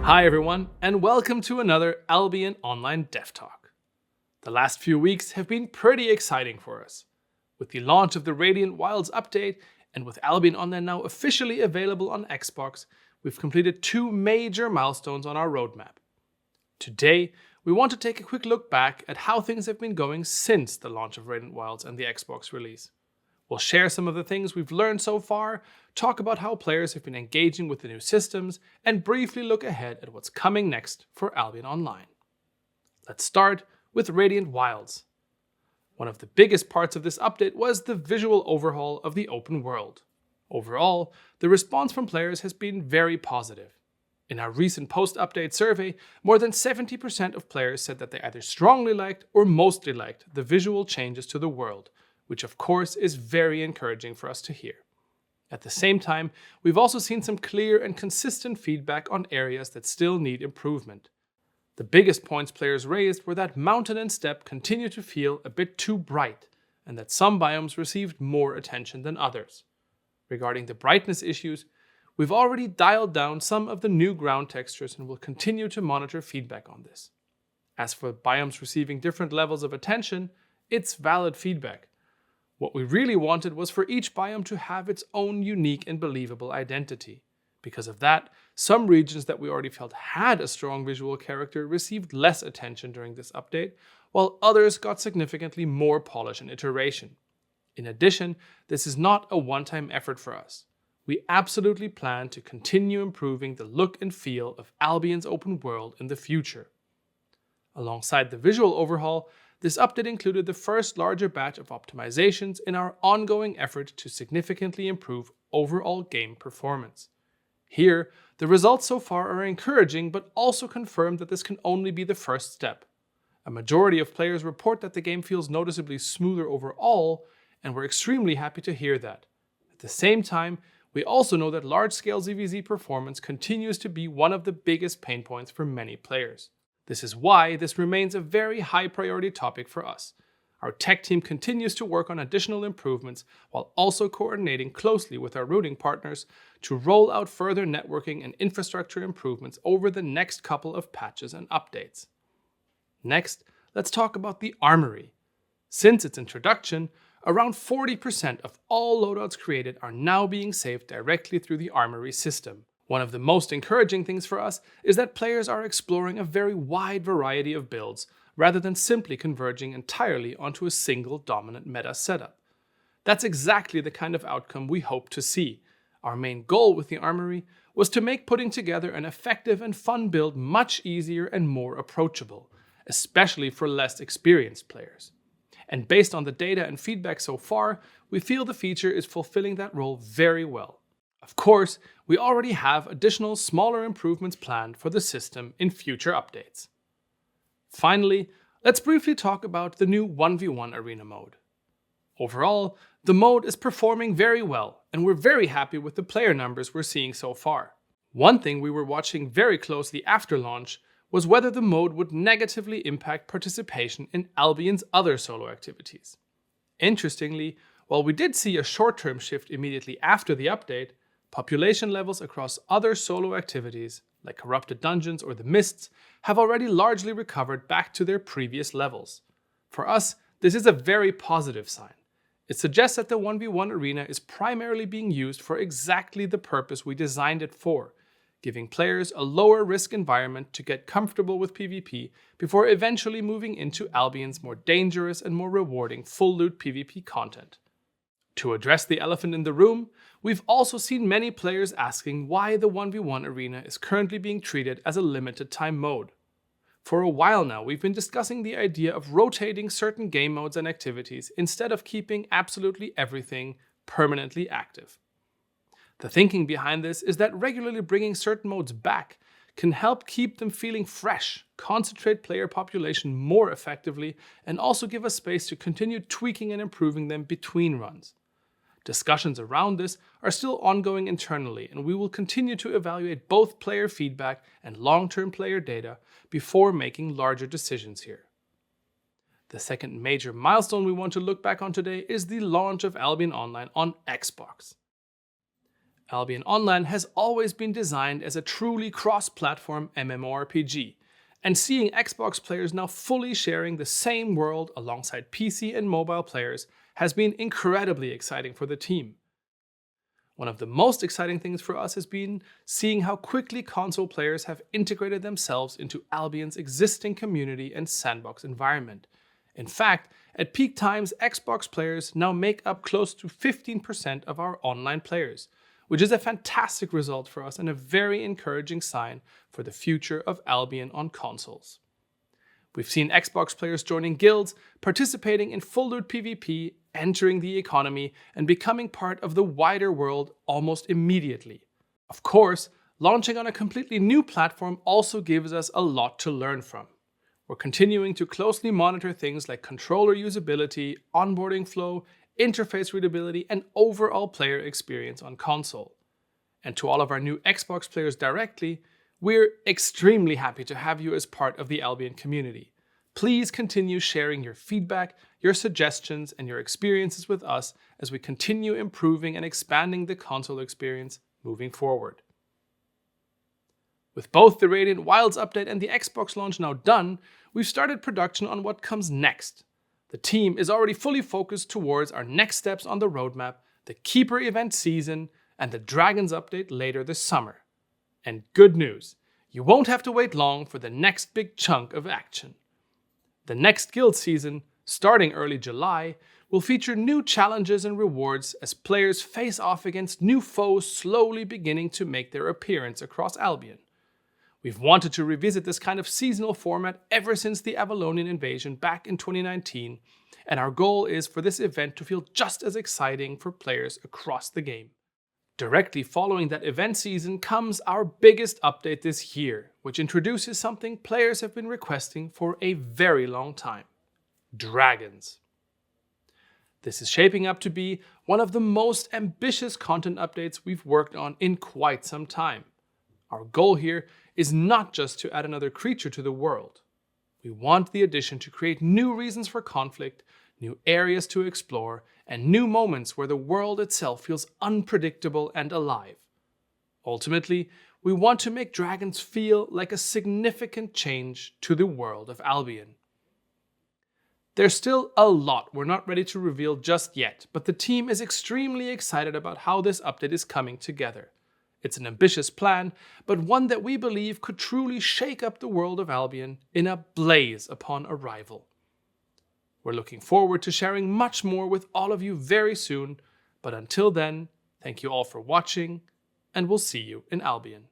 Hi everyone, and welcome to another Albion Online Dev Talk. The last few weeks have been pretty exciting for us. With the launch of the Radiant Wilds update, and with Albion Online now officially available on Xbox, we've completed two major milestones on our roadmap. Today, we want to take a quick look back at how things have been going since the launch of Radiant Wilds and the Xbox release. We'll share some of the things we've learned so far, talk about how players have been engaging with the new systems, and briefly look ahead at what's coming next for Albion Online. Let's start with Radiant Wilds. One of the biggest parts of this update was the visual overhaul of the open world. Overall, the response from players has been very positive. In our recent post-update survey, more than 70% of players said that they either strongly liked or mostly liked the visual changes to the world, which of course is very encouraging for us to hear. At the same time, we've also seen some clear and consistent feedback on areas that still need improvement. The biggest points players raised were that mountain and steppe continue to feel a bit too bright, and that some biomes received more attention than others. Regarding the brightness issues, we've already dialed down some of the new ground textures and will continue to monitor feedback on this. As for biomes receiving different levels of attention, it's valid feedback. What we really wanted was for each biome to have its own unique and believable identity. Because of that, some regions that we already felt had a strong visual character received less attention during this update, while others got significantly more polish and iteration. In addition, this is not a one-time effort for us. We absolutely plan to continue improving the look and feel of Albion's open world in the future. Alongside the visual overhaul, this update included the first larger batch of optimizations in our ongoing effort to significantly improve overall game performance. Here, the results so far are encouraging, but also confirm that this can only be the first step. A majority of players report that the game feels noticeably smoother overall, and we're extremely happy to hear that. At the same time, we also know that large-scale ZVZ performance continues to be one of the biggest pain points for many players. This is why this remains a very high priority topic for us. Our tech team continues to work on additional improvements while also coordinating closely with our routing partners to roll out further networking and infrastructure improvements over the next couple of patches and updates. Next, let's talk about the Armory. Since its introduction, around 40% of all loadouts created are now being saved directly through the Armory system. One of the most encouraging things for us is that players are exploring a very wide variety of builds rather than simply converging entirely onto a single dominant meta setup. That's exactly the kind of outcome we hope to see. Our main goal with the Armory was to make putting together an effective and fun build much easier and more approachable, especially for less experienced players. And based on the data and feedback so far, we feel the feature is fulfilling that role very well. Of course, we already have additional smaller improvements planned for the system in future updates. Finally, let's briefly talk about the new 1v1 arena mode. Overall, the mode is performing very well, and we're very happy with the player numbers we're seeing so far. One thing we were watching very closely after launch was whether the mode would negatively impact participation in Albion's other solo activities. Interestingly, while we did see a short-term shift immediately after the update, population levels across other solo activities, like Corrupted Dungeons or the Mists, have already largely recovered back to their previous levels. For us, this is a very positive sign. It suggests that the 1v1 arena is primarily being used for exactly the purpose we designed it for, giving players a lower risk environment to get comfortable with PvP before eventually moving into Albion's more dangerous and more rewarding full loot PvP content. To address the elephant in the room, we've also seen many players asking why the 1v1 arena is currently being treated as a limited time mode. For a while now, we've been discussing the idea of rotating certain game modes and activities instead of keeping absolutely everything permanently active. The thinking behind this is that regularly bringing certain modes back can help keep them feeling fresh, concentrate player population more effectively, and also give us space to continue tweaking and improving them between runs. Discussions around this are still ongoing internally, and we will continue to evaluate both player feedback and long-term player data before making larger decisions here. The second major milestone we want to look back on today is the launch of Albion Online on Xbox. Albion Online has always been designed as a truly cross-platform MMORPG, and seeing Xbox players now fully sharing the same world alongside PC and mobile players has been incredibly exciting for the team. One of the most exciting things for us has been seeing how quickly console players have integrated themselves into Albion's existing community and sandbox environment. In fact, at peak times, Xbox players now make up close to 15% of our online players, which is a fantastic result for us and a very encouraging sign for the future of Albion on consoles. We've seen Xbox players joining guilds, participating in full loot PvP, entering the economy, and becoming part of the wider world almost immediately. Of course, launching on a completely new platform also gives us a lot to learn from. We're continuing to closely monitor things like controller usability, onboarding flow, interface readability, and overall player experience on console. And to all of our new Xbox players directly, we're extremely happy to have you as part of the Albion community. Please continue sharing your feedback, your suggestions, and your experiences with us as we continue improving and expanding the console experience moving forward. With both the Radiant Wilds update and the Xbox launch now done, we've started production on what comes next. The team is already fully focused towards our next steps on the roadmap, the Keeper event season, and the Dragons update later this summer. And good news, you won't have to wait long for the next big chunk of action. The next guild season, starting early July, will feature new challenges and rewards as players face off against new foes slowly beginning to make their appearance across Albion. We've wanted to revisit this kind of seasonal format ever since the Avalonian invasion back in 2019, and our goal is for this event to feel just as exciting for players across the game. Directly following that event season comes our biggest update this year, which introduces something players have been requesting for a very long time: dragons. This is shaping up to be one of the most ambitious content updates we've worked on in quite some time. Our goal here is not just to add another creature to the world. We want the addition to create new reasons for conflict, new areas to explore, and new moments where the world itself feels unpredictable and alive. Ultimately, we want to make dragons feel like a significant change to the world of Albion. There's still a lot we're not ready to reveal just yet, but the team is extremely excited about how this update is coming together. It's an ambitious plan, but one that we believe could truly shake up the world of Albion in a blaze upon arrival. We're looking forward to sharing much more with all of you very soon, but until then, thank you all for watching, and we'll see you in Albion.